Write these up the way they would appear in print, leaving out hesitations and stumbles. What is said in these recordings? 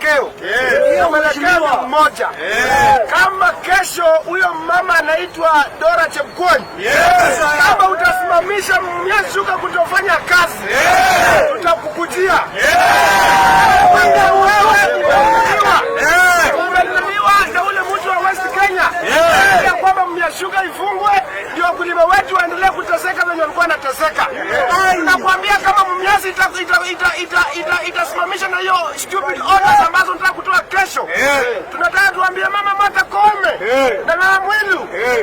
mwelekeo. Mwelekeo mmoja. Kama kesho huyo mama anaitwa Dora Chepkwony, kama utasimamisha Mumias Sugar kutofanya kazi, tutakukujia. Umeliwa na ule mtu wa West Kenya ya kwamba Mumias Sugar ifungwe ndio wakulima wetu waendelee kuteseka venye walikuwa wanateseka. Nakwambia kama Mumias itasimamisha na hiyo stupid orders ambazo tunataka kutoa kesho, tunataka tuambie Mama Martha Koome na Mama Mwilu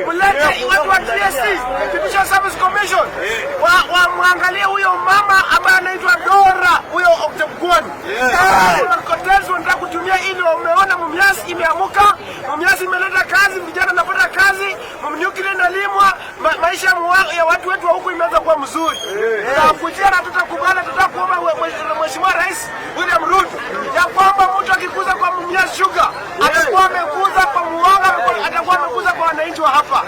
kulete watu wa TSC, Judicial Service Commission, muangalie huyo mama ambaye anaitwa Dora huyo Chepkwony. Kotezo nataka kutumia ili umeona Mumias imeamuka, Mumias imeleta kazi, vijana wanapata kazi, nyuki inalimwa, maisha ya watu wetu wa huku imeanza kuwa mzuri. Kujia na tutakubali, tutakuomba Mheshimiwa Rais William Ruto ya kwamba mtu akikuza kwa Mumias Sugar atakuwa amekuza kwa muoga, atakuwa amekuza kwa wananchi wa hapa.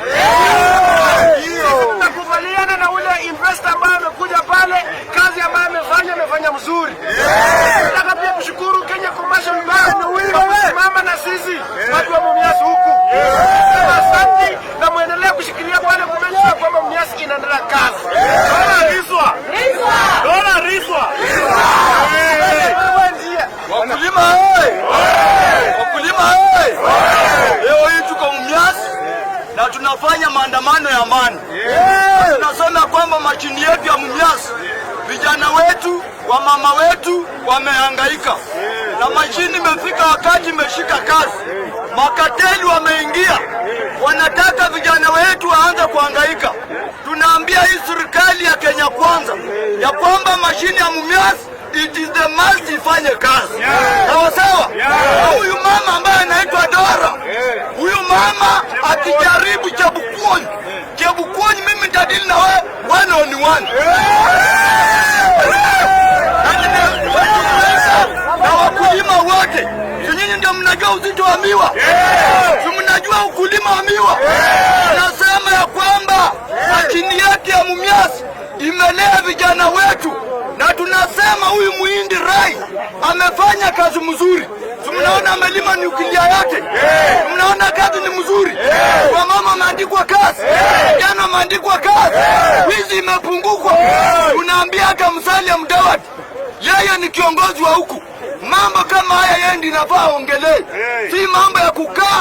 Tunakubaliana na ule investor ambaye amekuja pale, kazi ambayo amefanya mzuri. Nataka pia kushukuru Kenya Commercial Bank mama na sisi watu wa Mumias huku. Asante na muendelee kushikilia pale kumensha kwamba Mumias inaendelea kazi. Wakulima leo hii tuko Mumias na tunafanya maandamano ya amani. Tunasema kwamba mashini yetu ya Mumias, vijana wetu, wamama wetu wamehangaika. Na mashini imefika wakati imeshika kazi. Makateli wameingia. Wanataka vijana wetu waanze kuhangaika. Tunaambia hii serikali ya Kenya Kwanza ya kwamba mashini ya Mumias it is the must ifanye kazi. Sawa? Huyu mama ambaye anaitwa Dora, huyu mama akijaribu Chepkwony, mimi nitadili na wewe one on one. Na wakulima wote, nyinyi ndio mnajua uzito wa miwa. Mnajua ukulima wa miwa. Nasema ya kwamba mashini yetu ya Mumias imelea vijana wetu. Na tunasema huyu Muhindi Rai amefanya kazi mzuri. Mnaona amelima nyukilia yake. Mnaona kazi ni mzuri. Kwa mama ameandikwa kazi. Vijana ameandikwa kazi. Wizi imepungukwa. Tunaambia hata Musalia Mudavadi, yeye ni kiongozi wa huku. Mambo kama haya yeye ndiye anafaa aongelee. Si mambo ya kukaa